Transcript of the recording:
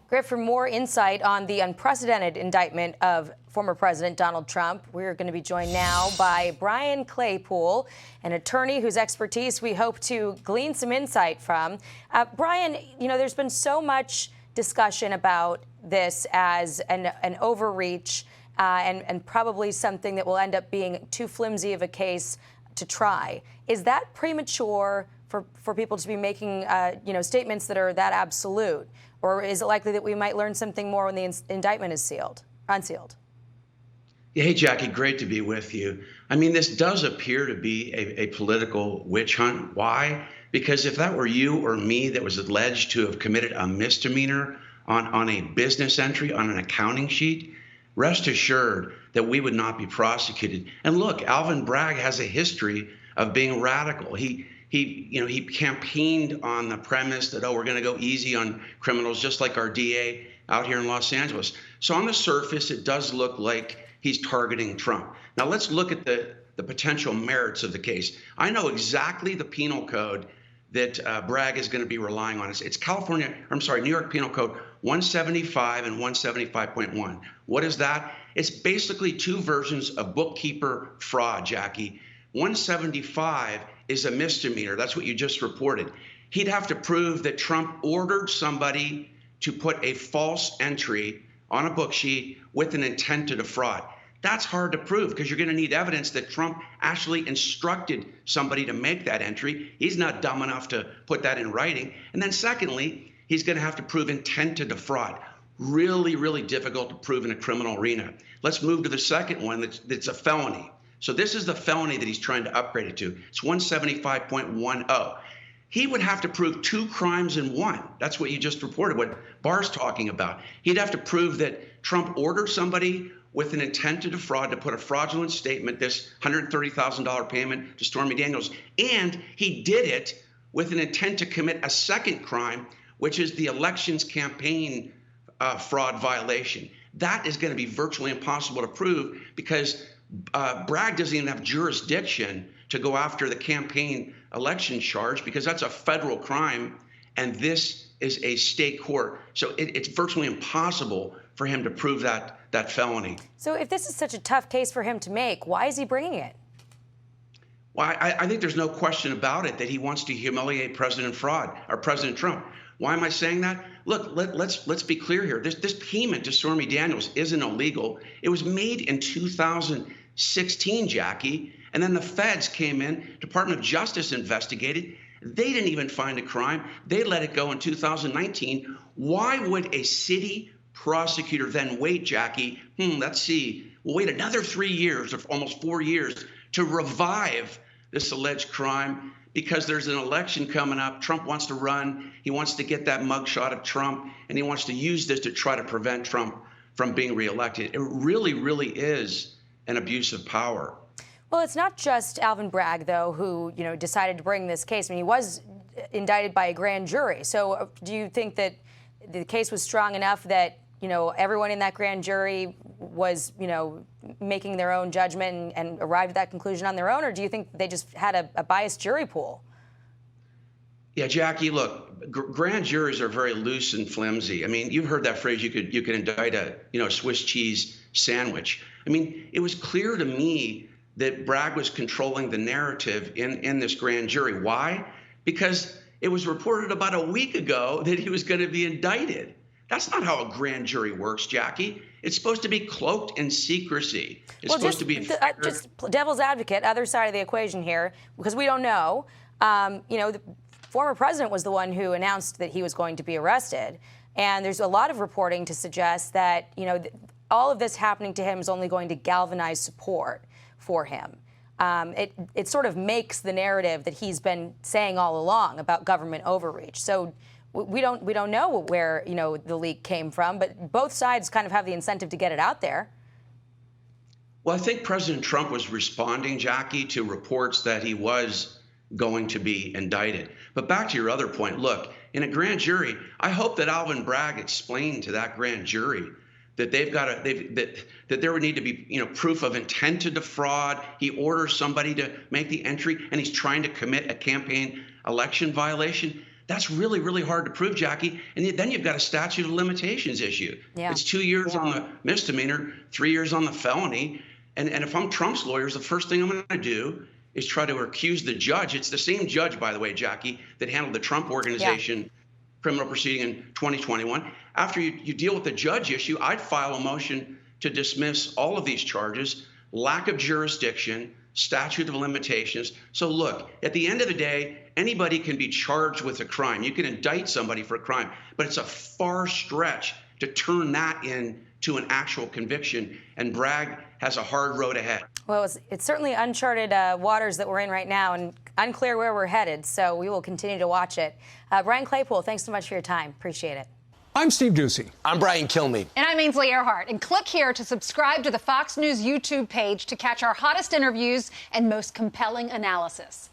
Griff, for more insight on the unprecedented indictment of former President Donald Trump, we're going to be joined now by Brian Claypool, an attorney whose expertise we hope to glean some insight from. Brian, there's been so much discussion about this as an overreach and probably something that will end up being too flimsy of a case to try. Is that premature for people to be making statements that are that absolute? Or is it likely that we might learn something more when the indictment is unsealed? Yeah, hey, Jackie, great to be with you. I mean, this does appear to be a political witch hunt. Why? Because if that were you or me that was alleged to have committed a misdemeanor on a business entry, on an accounting sheet, rest assured that we would not be prosecuted. And look, Alvin Bragg has a history of being radical. He campaigned on the premise that, we're going to go easy on criminals, just like our DA out here in Los Angeles. So on the surface, it does look like he's targeting Trump. Now let's look at the potential merits of the case. I know exactly the penal code that Bragg is going to be relying on. It's New York Penal Code 175 and 175.1. What is that? It's basically two versions of bookkeeper fraud, Jackie. 175 is a misdemeanor. That's what you just reported. He'd have to prove that Trump ordered somebody to put a false entry on a book sheet with an intent to defraud. That's hard to prove because you're going to need evidence that Trump actually instructed somebody to make that entry. He's not dumb enough to put that in writing. And then secondly, he's going to have to prove intent to defraud. Really, really difficult to prove in a criminal arena. Let's move to the second one that's a felony. So this is the felony that he's trying to upgrade it to. It's 175.10. He would have to prove two crimes in one. That's what you just reported, what Barr's talking about. He'd have to prove that Trump ordered somebody with an intent to defraud to put a fraudulent statement, this $130,000 payment to Stormy Daniels, and he did it with an intent to commit a second crime, which is the elections campaign fraud violation. That is going to be virtually impossible to prove because Bragg doesn't even have jurisdiction to go after the campaign election charge because that's a federal crime and this is a state court. So it's virtually impossible for him to prove that felony. So if this is such a tough case for him to make, why is he bringing it? Well, I think there's no question about it that he wants to humiliate President Trump. Why am I saying that? Look, let's be clear here. This payment to Stormy Daniels isn't illegal. It was made in 2016, Jackie, and then the feds came in, Department of Justice investigated. They didn't even find a crime. They let it go in 2019. Why would a city prosecutor then wait, Jackie? Let's see. We'll wait another 3 years or almost 4 years to revive this alleged crime because there's an election coming up. Trump wants to run. He wants to get that mugshot of Trump, and he wants to use this to try to prevent Trump from being reelected. It really, really is an abuse of power. Well, it's not just Alvin Bragg, though, who decided to bring this case. I mean, he was indicted by a grand jury. So do you think that the case was strong enough that everyone in that grand jury was making their own judgment and arrived at that conclusion on their own, or do you think they just had a biased jury pool? Yeah, Jackie, look, grand juries are very loose and flimsy. I mean, you've heard that phrase, you could indict a Swiss cheese sandwich. I mean, it was clear to me that Bragg was controlling the narrative in this grand jury. Why? Because it was reported about a week ago that he was going to be indicted. That's not how a grand jury works, Jackie. It's supposed to be cloaked in secrecy. It's supposed to be just devil's advocate, other side of the equation here, because we don't know. The former president was the one who announced that he was going to be arrested, and there's a lot of reporting to suggest that all of this happening to him is only going to galvanize support for him. It sort of makes the narrative that he's been saying all along about government overreach. So we don't know where the leak came from, but both sides kind of have the incentive to get it out there. Well, I think President Trump was responding, Jackie, to reports that he was going to be indicted. But back to your other point, look, in a grand jury, I hope that Alvin Bragg explained to that grand jury that that there would need to be proof of intent to defraud. He orders somebody to make the entry, and he's trying to commit a campaign election violation. That's really, really hard to prove, Jackie. And then you've got a statute of limitations issue. Yeah. It's 2 years on the misdemeanor, 3 years on the felony. And if I'm Trump's lawyers, the first thing I'm going to do is try to accuse the judge. It's the same judge, by the way, Jackie, that handled the Trump Organization criminal proceeding in 2021. After you deal with the judge issue, I'd file a motion to dismiss all of these charges, lack of jurisdiction, statute of limitations. So look, at the end of the day, anybody can be charged with a crime. You can indict somebody for a crime, but it's a far stretch to turn that into an actual conviction. And Bragg has a hard road ahead. Well, it's certainly uncharted waters that we're in right now, and unclear where we're headed. So we will continue to watch it. Brian Claypool, thanks so much for your time. Appreciate it. I'm Steve Ducey. I'm Brian Kilmeade. And I'm Ainsley Earhart. And click here to subscribe to the Fox News YouTube page to catch our hottest interviews and most compelling analysis.